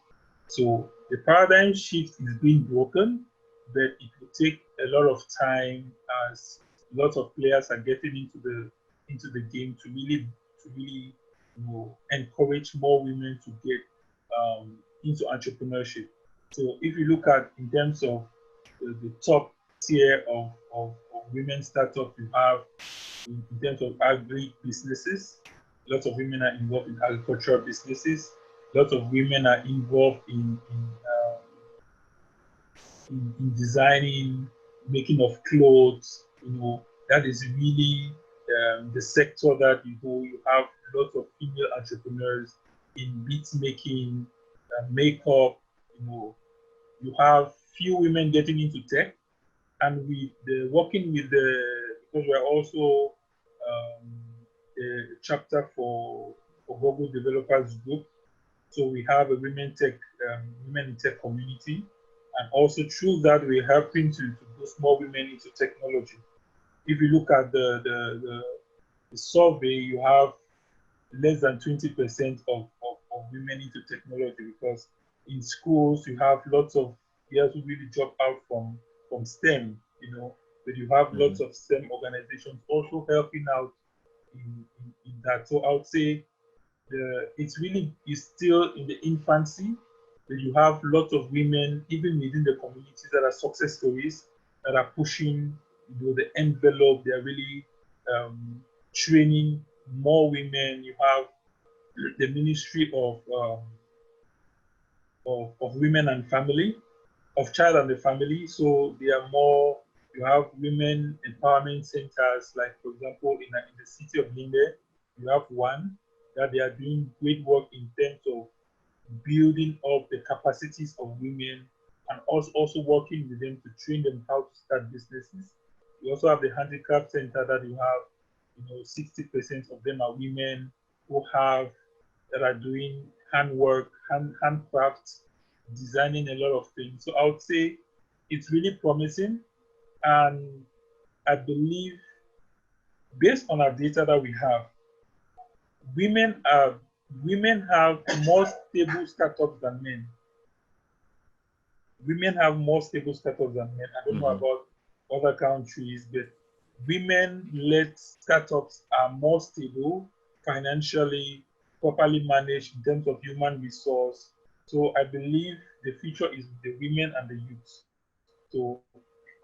S2: So the paradigm shift is being broken, but it will take a lot of time as lots of players are getting into the game to really encourage more women to get into entrepreneurship. So if you look at in terms of the top tier of women startups you have in terms of agri businesses, lots of women are involved in agricultural businesses. Lots of women are involved in designing, making of clothes. You know, that is really the sector that you have lots of female entrepreneurs in beat making, makeup. You know, you have few women getting into tech, and with the working with the because we're also a chapter for Google Developers Group. So we have a women in tech community, and also through that we're helping to boost more women into technology. If you look at the survey, you have less than 20% of women into technology because in schools you have lots of girls who really drop out from STEM, you know, but you have lots of STEM organizations also helping out in that. So I would say it's really is still in the infancy, but you have lots of women even within the communities that are success stories that are pushing the envelope. They are really training more women. You have the Ministry of Women and Family, of Child and the Family. So they are more. You have women empowerment centers, like for example in the city of Limbe, you have one that they are doing great work in terms of building up the capacities of women and also working with them to train them how to start businesses. We also have the handicap center that you have, 60% of them are women who have that are doing handwork, handcrafts, designing a lot of things. So I would say it's really promising, and I believe based on our data that we have, women are women have more stable startups than men. Women have more stable startups than men. I don't know
S1: Mm-hmm.
S2: about other countries, but women-led startups are more stable financially, properly managed in terms of human resource. So I believe the future is the women and the youth. So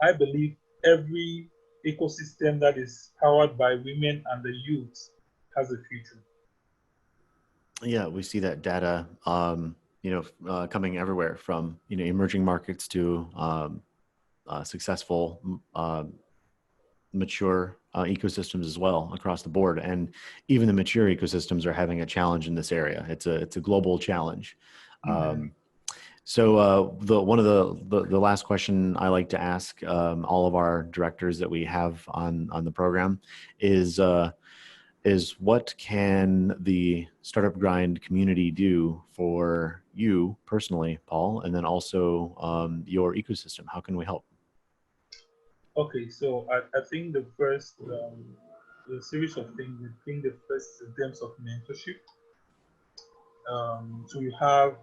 S2: I believe every ecosystem that is powered by women and the youth has a future.
S1: Yeah, we see that data, coming everywhere from, emerging markets to successful, mature ecosystems as well across the board. And even the mature ecosystems are having a challenge in this area. It's a global challenge.
S2: Mm-hmm.
S1: Um, so the one of the last question I like to ask all of our directors that we have on the program is what can the Startup Grind community do for you personally, Paul, and then also your ecosystem? How can we help?
S2: Okay, so I think the series of things, I think the first is in terms of mentorship. So you have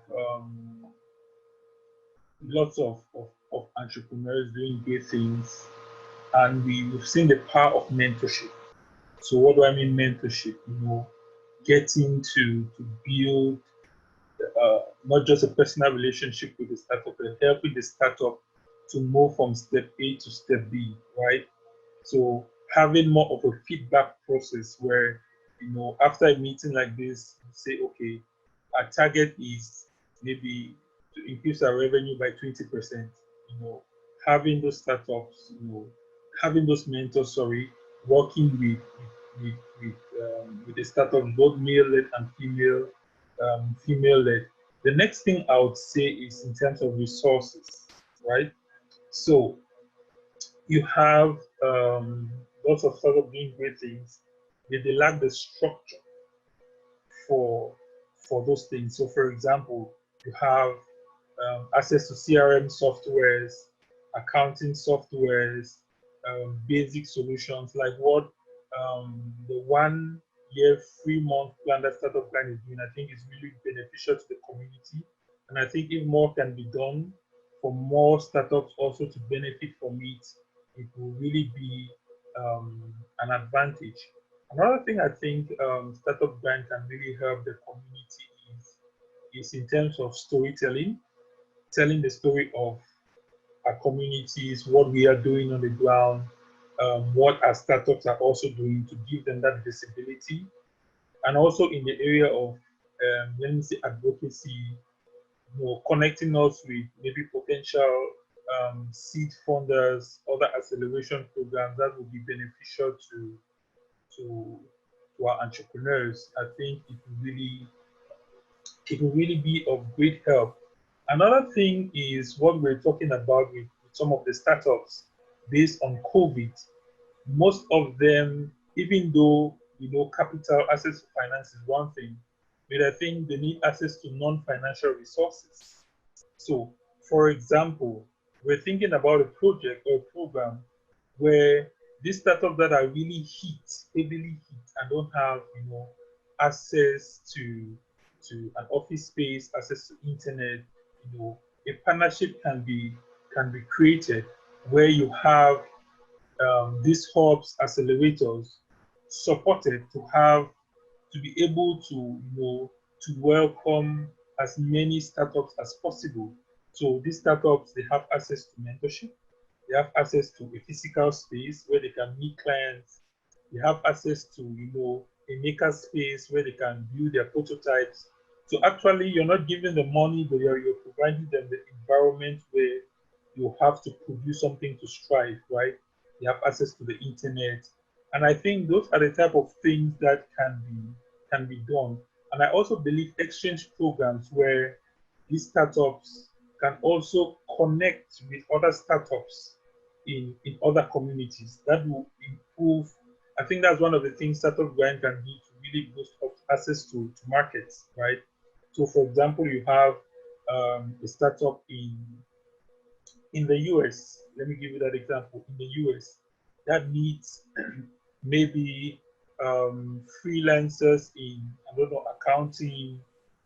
S2: lots of entrepreneurs doing great things, and we've seen the power of mentorship. So what do I mean mentorship? Getting to build not just a personal relationship with the startup, but helping the startup to move from step A to step B, right? So having more of a feedback process where, after a meeting like this, you say, okay, our target is maybe to increase our revenue by 20%. You know, having those startups, having those mentors, sorry, working with the startups, both male-led and female-led. The next thing I would say is in terms of resources, right? So you have lots of startups doing great things, they lack the structure for for those things. So, for example, you have access to CRM softwares, accounting softwares, basic solutions like what the 1 year free month plan that Startup Plan is doing. I think is really beneficial to the community, and I think if more can be done for more startups also to benefit from it, it will really be an advantage. Another thing I think Startup Bank can really help the community is in terms of storytelling, telling the story of our communities, what we are doing on the ground, what our startups are also doing to give them that visibility, and also in the area of let me say advocacy, connecting us with maybe potential seed funders, other acceleration programs that will be beneficial to to our entrepreneurs. I think it will really be of great help. Another thing is what we're talking about with some of the startups based on COVID. Most of them, even though capital access to finance is one thing, but I think they need access to non-financial resources. So, for example, we're thinking about a project or a program where these startups that are really heavily hit, and don't have, access to an office space, access to internet, a partnership can be created where you have these hubs, accelerators supported to be able to welcome as many startups as possible. So these startups, they have access to mentorship, they have access to a physical space where they can meet clients, they have access to a maker space where they can build their prototypes. So actually, you're not giving them money, but you're providing them the environment where you have to produce something to strive, right? They have access to the internet, and I think those are the type of things that can be done. And I also believe exchange programs where these startups can also connect with other startups in other communities. That will improve. I think that's one of the things Startup Grind can do to really boost up access to markets, right? So, for example, you have a startup in the US. Let me give you that example. In the US, that needs maybe freelancers in, I don't know, accounting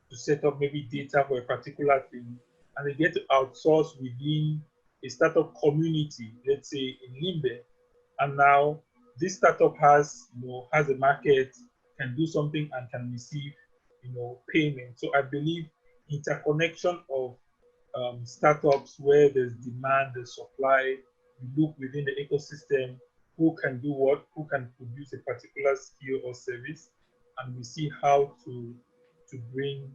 S2: to set up maybe data for a particular thing, and they get to outsource within a startup community, let's say in Limbe, and now this startup has, has a market, can do something and can receive, payment. So I believe interconnection of startups where there's demand, there's supply, you look within the ecosystem, who can do what, who can produce a particular skill or service, and we see how to bring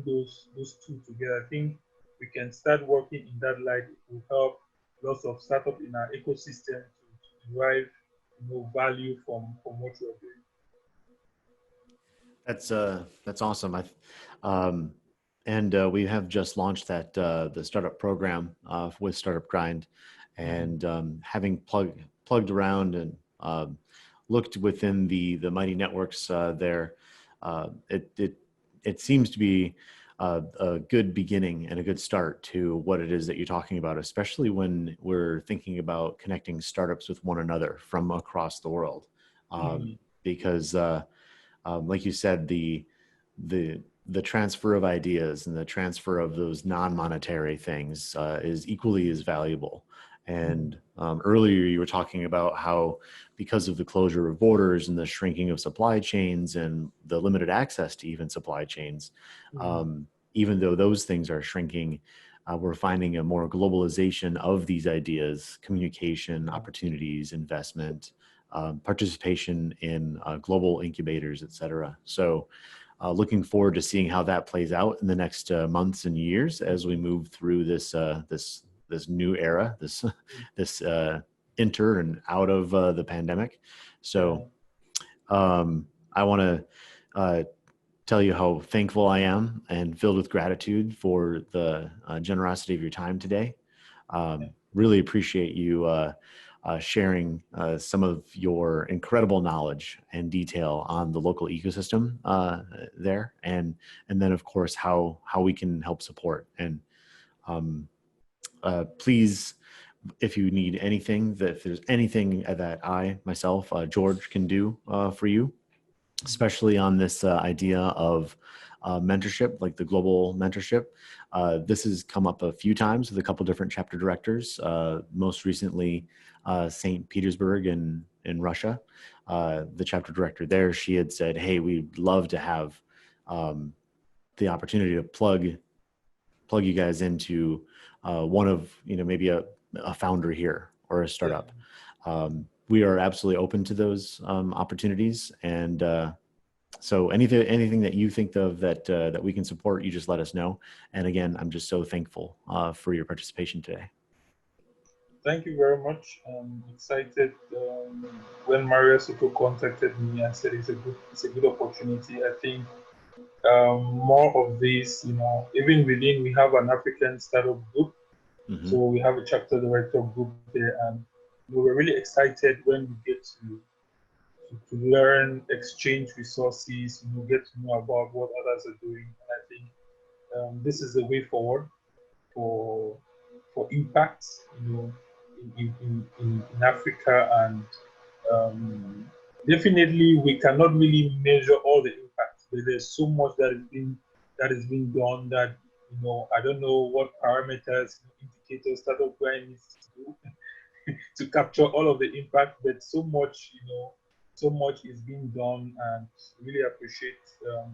S2: those two together. I think we can start working in that light. It will help lots of startups in our ecosystem to derive value from what we're doing.
S1: That's awesome. We have just launched that the startup program with Startup Grind, and having plugged around and looked within the mighty networks there, it seems to be a good beginning and a good start to what it is that you're talking about, especially when we're thinking about connecting startups with one another from across the world, because. Like you said, the transfer of ideas and the transfer of those non-monetary things is equally as valuable. And earlier you were talking about how, because of the closure of borders and the shrinking of supply chains and the limited access to even supply chains, even though those things are shrinking, we're finding a more globalization of these ideas, communication, opportunities, investment, participation in global incubators, et cetera. So looking forward to seeing how that plays out in the next months and years as we move through this new era, this enter and out of the pandemic. So I want to tell you how thankful I am and filled with gratitude for the generosity of your time today. Really appreciate you sharing some of your incredible knowledge and detail on the local ecosystem there, and then of course how we can help support. And please, if you need anything, if there's anything that I myself, George, can do for you, especially on this idea of mentorship, like the global mentorship. This has come up a few times with a couple different chapter directors, most recently St. Petersburg in Russia. The chapter director there, she had said, hey, we'd love to have the opportunity to plug you guys into one of, maybe a founder here or a startup. We are absolutely open to those opportunities. And so anything that you think of that we can support, you just let us know. And again, I'm just so thankful for your participation today.
S2: Thank you very much. I'm excited. When Maria Soto contacted me and said it's a good opportunity, I think more of this, even within, we have an African startup group. So we have a chapter director group there, and we were really excited when we get to learn, exchange resources, get to know about what others are doing. And I think this is the way forward for impact, in Africa. And definitely we cannot really measure all the impact, but there's so much that is being done that I don't know what parameters, indicators Startup Grind needs to do to capture all of the impact, but so much is being done, and really appreciate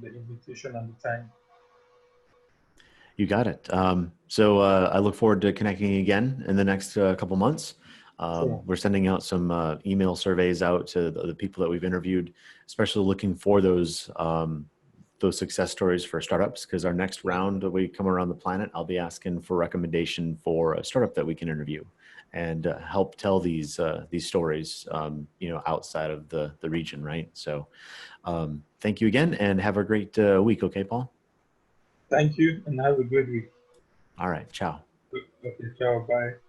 S2: the invitation and the time.
S1: You got it. So I look forward to connecting again in the next couple months. Sure. We're sending out some email surveys out to the people that we've interviewed, especially looking for those success stories for startups, because our next round that we come around the planet, I'll be asking for recommendation for a startup that we can interview and help tell these stories, outside of the region, right? So thank you again, and have a great week. Okay, Paul?
S2: Thank you, and have a good week.
S1: All right. Ciao.
S2: Okay, ciao, bye.